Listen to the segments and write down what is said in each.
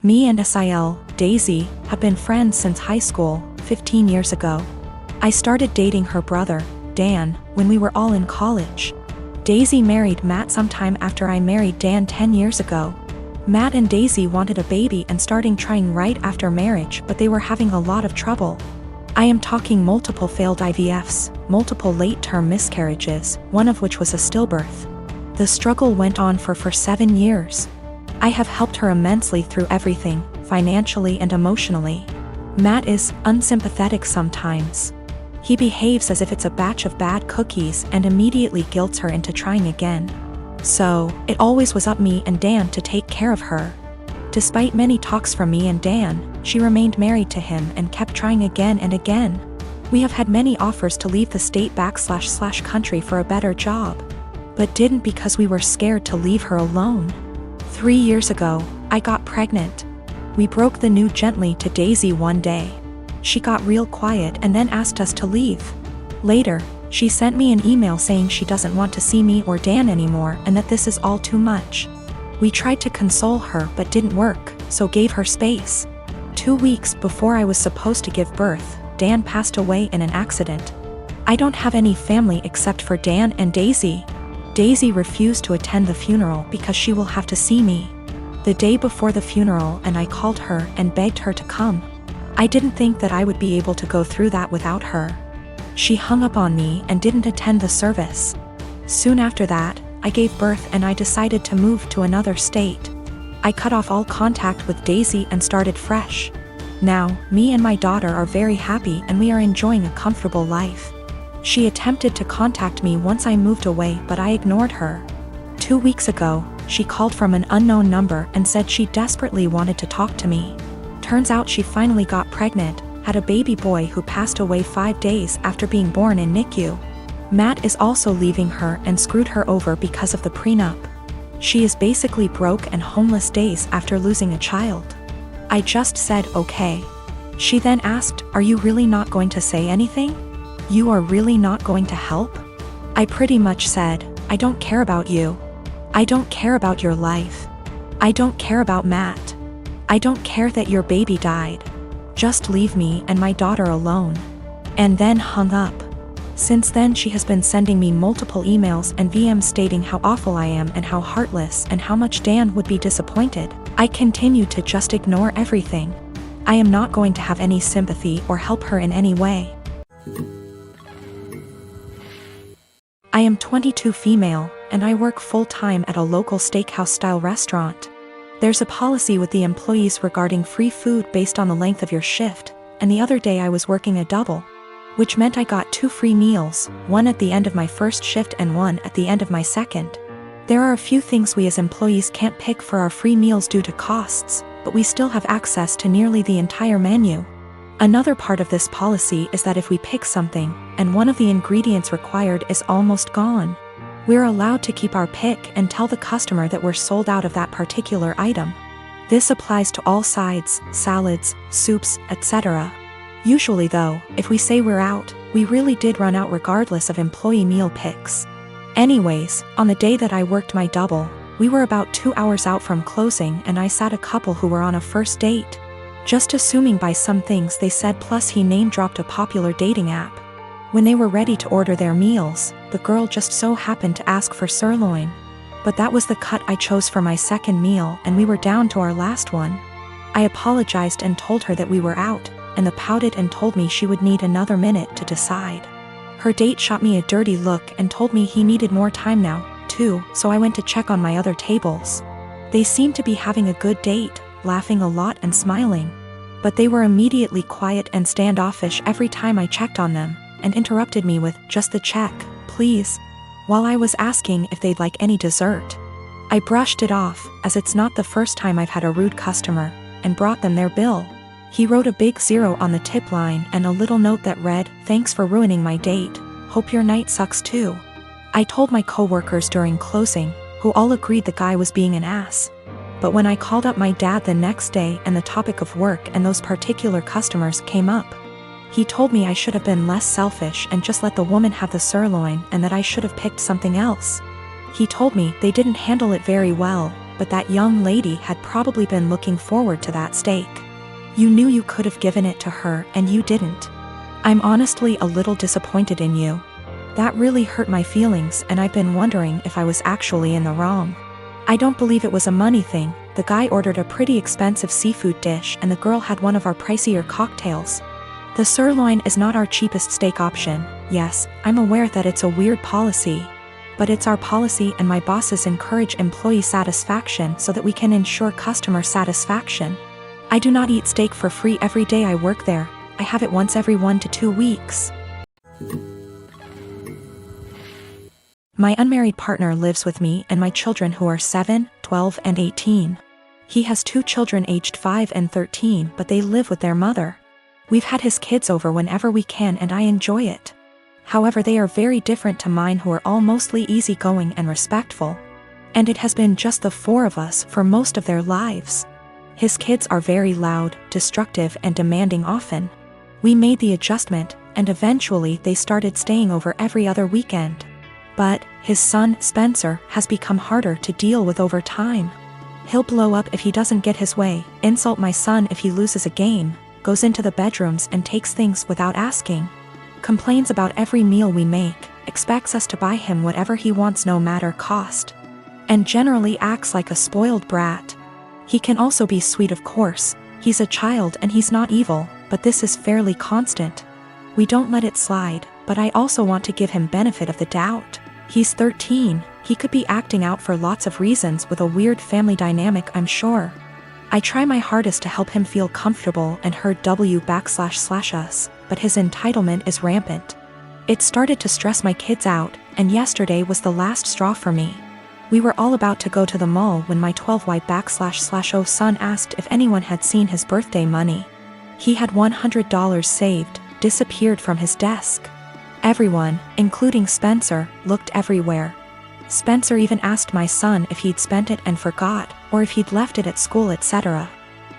Me and Sil, Daisy, have been friends since high school, 15 years ago. I started dating her brother, Dan, when we were all in college. Daisy married Matt sometime after I married Dan 10 years ago. Matt and Daisy wanted a baby and starting trying right after marriage, but they were having a lot of trouble. I am talking multiple failed IVFs, multiple late-term miscarriages, one of which was a stillbirth. The struggle went on for 7 years. I have helped her immensely through everything, financially and emotionally. Matt is unsympathetic sometimes. He behaves as if it's a batch of bad cookies and immediately guilts her into trying again. So, it always was up me and Dan to take care of her. Despite many talks from me and Dan, she remained married to him and kept trying again and again. We have had many offers to leave the state / country for a better job, but didn't because we were scared to leave her alone. 3 years ago, I got pregnant. We broke the news gently to Daisy one day. She got real quiet and then asked us to leave. Later, she sent me an email saying she doesn't want to see me or Dan anymore and that this is all too much. We tried to console her but didn't work, so gave her space. 2 weeks before I was supposed to give birth, Dan passed away in an accident. I don't have any family except for Dan and Daisy. Daisy refused to attend the funeral because she will have to see me the day before the funeral, and I called her and begged her to come. I didn't think that I would be able to go through that without her. She hung up on me and didn't attend the service. Soon after that, I gave birth and I decided to move to another state. I cut off all contact with Daisy and started fresh. Now, me and my daughter are very happy and we are enjoying a comfortable life. She attempted to contact me once I moved away, but I ignored her. 2 weeks ago, she called from an unknown number and said she desperately wanted to talk to me. Turns out she finally got pregnant, had a baby boy who passed away 5 days after being born in NICU. Matt is also leaving her and screwed her over because of the prenup. She is basically broke and homeless days after losing a child. I just said okay. She then asked, "Are you really not going to say anything? You are really not going to help?" I pretty much said, "I don't care about you. I don't care about your life. I don't care about Matt. I don't care that your baby died. Just leave me and my daughter alone." And then hung up. Since then she has been sending me multiple emails and VMs stating how awful I am and how heartless and how much Dan would be disappointed. I continue to just ignore everything. I am not going to have any sympathy or help her in any way. I am 22 female, and I work full-time at a local steakhouse-style restaurant. There's a policy with the employees regarding free food based on the length of your shift, and the other day I was working a double, which meant I got 2 free meals, one at the end of my first shift and one at the end of my second. There are a few things we as employees can't pick for our free meals due to costs, but we still have access to nearly the entire menu. Another part of this policy is that if we pick something, and one of the ingredients required is almost gone, we're allowed to keep our pick and tell the customer that we're sold out of that particular item. This applies to all sides, salads, soups, etc. Usually though, if we say we're out, we really did run out regardless of employee meal picks. Anyways, on the day that I worked my double, we were about 2 hours out from closing and I sat a couple who were on a first date. Just assuming by some things they said, plus he name-dropped a popular dating app. When they were ready to order their meals, the girl just so happened to ask for sirloin. But that was the cut I chose for my second meal and we were down to our last one. I apologized and told her that we were out, and the pouted and told me she would need another minute to decide. Her date shot me a dirty look and told me he needed more time now, too, so I went to check on my other tables. They seemed to be having a good date, laughing a lot and smiling. But they were immediately quiet and standoffish every time I checked on them, and interrupted me with, "Just the check, please," while I was asking if they'd like any dessert. I brushed it off, as it's not the first time I've had a rude customer, and brought them their bill. He wrote a big 0 on the tip line and a little note that read, "Thanks for ruining my date. Hope your night sucks too." I told my coworkers during closing, who all agreed the guy was being an ass. But when I called up my dad the next day and the topic of work and those particular customers came up, he told me I should have been less selfish and just let the woman have the sirloin and that I should have picked something else. He told me they didn't handle it very well, but that young lady had probably been looking forward to that steak. You knew you could have given it to her and you didn't. I'm honestly a little disappointed in you. That really hurt my feelings, and I've been wondering if I was actually in the wrong. I don't believe it was a money thing. The guy ordered a pretty expensive seafood dish and the girl had one of our pricier cocktails. The sirloin is not our cheapest steak option. Yes, I'm aware that it's a weird policy. But it's our policy, and my bosses encourage employee satisfaction so that we can ensure customer satisfaction. I do not eat steak for free every day I work there. I have it once every 1 to 2 weeks. My unmarried partner lives with me and my children who are 7, 12, and 18. He has 2 children aged 5 and 13, but they live with their mother. We've had his kids over whenever we can and I enjoy it. However, they are very different to mine, who are all mostly easygoing and respectful. And it has been just the 4 of us for most of their lives. His kids are very loud, destructive, and demanding often. We made the adjustment, and eventually they started staying over every other weekend. But his son, Spencer, has become harder to deal with over time. He'll blow up if he doesn't get his way, insult my son if he loses a game, goes into the bedrooms and takes things without asking, complains about every meal we make, expects us to buy him whatever he wants no matter cost, and generally acts like a spoiled brat. He can also be sweet, of course. He's a child and he's not evil, but this is fairly constant. We don't let it slide, but I also want to give him benefit of the doubt. He's 13, he could be acting out for lots of reasons with a weird family dynamic, I'm sure. I try my hardest to help him feel comfortable and heard //us, but his entitlement is rampant. It started to stress my kids out, and yesterday was the last straw for me. We were all about to go to the mall when my 12Y//O son asked if anyone had seen his birthday money. He had $100 saved, disappeared from his desk. Everyone, including Spencer, looked everywhere. Spencer even asked my son if he'd spent it and forgot, or if he'd left it at school, etc.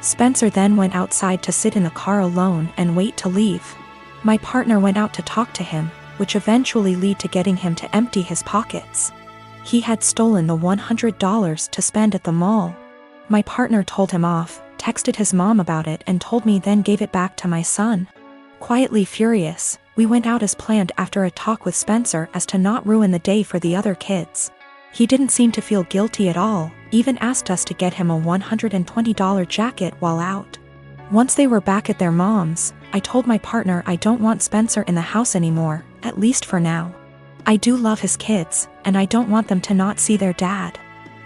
Spencer then went outside to sit in the car alone and wait to leave. My partner went out to talk to him, which eventually led to getting him to empty his pockets. He had stolen the $100 to spend at the mall. My partner told him off, texted his mom about it and told me, then gave it back to my son. Quietly furious, we went out as planned after a talk with Spencer as to not ruin the day for the other kids. He didn't seem to feel guilty at all, even asked us to get him a $120 jacket while out. Once they were back at their mom's, I told my partner I don't want Spencer in the house anymore, at least for now. I do love his kids, and I don't want them to not see their dad.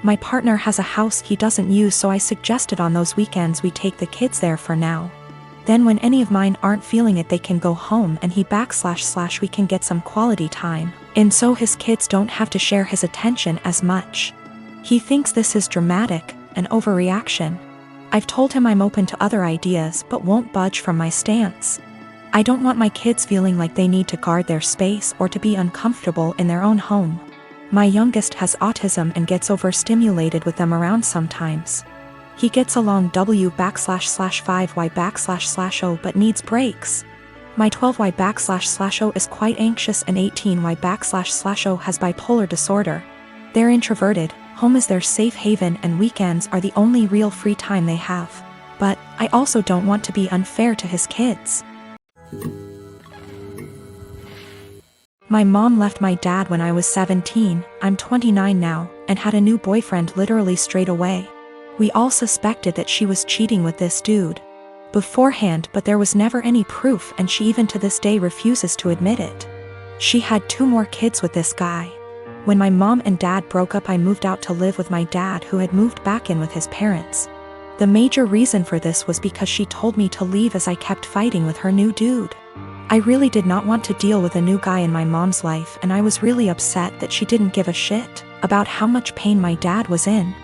My partner has a house he doesn't use, so I suggested on those weekends we take the kids there for now. Then when any of mine aren't feeling it, they can go home and / we can get some quality time, and so his kids don't have to share his attention as much. He thinks this is dramatic, an overreaction. I've told him I'm open to other ideas but won't budge from my stance. I don't want my kids feeling like they need to guard their space or to be uncomfortable in their own home. My youngest has autism and gets overstimulated with them around sometimes. He gets along W//5Y//O but needs breaks. My 12Y//O is quite anxious and 18Y//O has bipolar disorder. They're introverted, home is their safe haven and weekends are the only real free time they have. But I also don't want to be unfair to his kids. My mom left my dad when I was 17, I'm 29 now, and had a new boyfriend literally straight away. We all suspected that she was cheating with this dude beforehand, but there was never any proof, and she even to this day refuses to admit it. She had 2 more kids with this guy. When my mom and dad broke up, I moved out to live with my dad, who had moved back in with his parents. The major reason for this was because she told me to leave as I kept fighting with her new dude. I really did not want to deal with a new guy in my mom's life, and I was really upset that she didn't give a shit about how much pain my dad was in.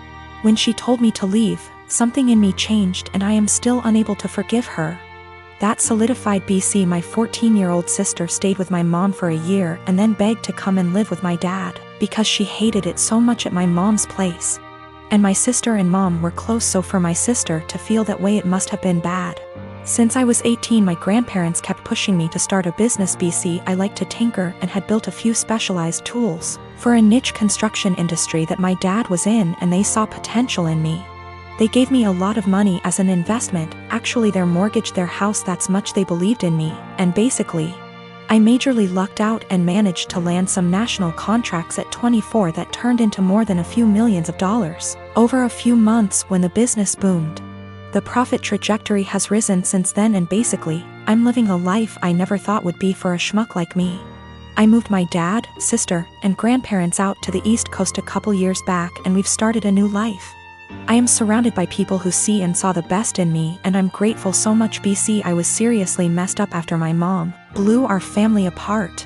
When she told me to leave, something in me changed and I am still unable to forgive her. That solidified BC. My 14-year-old sister stayed with my mom for a year and then begged to come and live with my dad because she hated it so much at my mom's place. And my sister and mom were close, so for my sister to feel that way, it must have been bad. Since I was 18, my grandparents kept pushing me to start a business. BC. I liked to tinker and had built a few specialized tools, for a niche construction industry that my dad was in, and they saw potential in me. They gave me a lot of money as an investment. Actually, their mortgaged their house, that's much they believed in me, and basically, I majorly lucked out and managed to land some national contracts at 24 that turned into more than a few millions of dollars over a few months when the business boomed. The profit trajectory has risen since then, and basically, I'm living a life I never thought would be for a schmuck like me. I moved my dad, sister, and grandparents out to the East Coast a couple years back, and we've started a new life. I am surrounded by people who see and saw the best in me, and I'm grateful so much. BC, I was seriously messed up after my mom blew our family apart.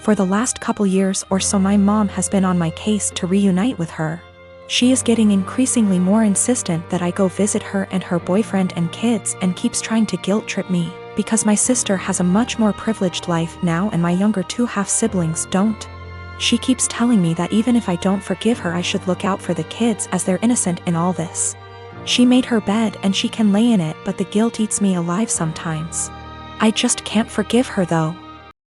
For the last couple years or so, my mom has been on my case to reunite with her. She is getting increasingly more insistent that I go visit her and her boyfriend and kids, and keeps trying to guilt trip me, because my sister has a much more privileged life now and my younger two half-siblings don't. She keeps telling me that even if I don't forgive her, I should look out for the kids as they're innocent in all this. She made her bed and she can lay in it, but the guilt eats me alive sometimes. I just can't forgive her though.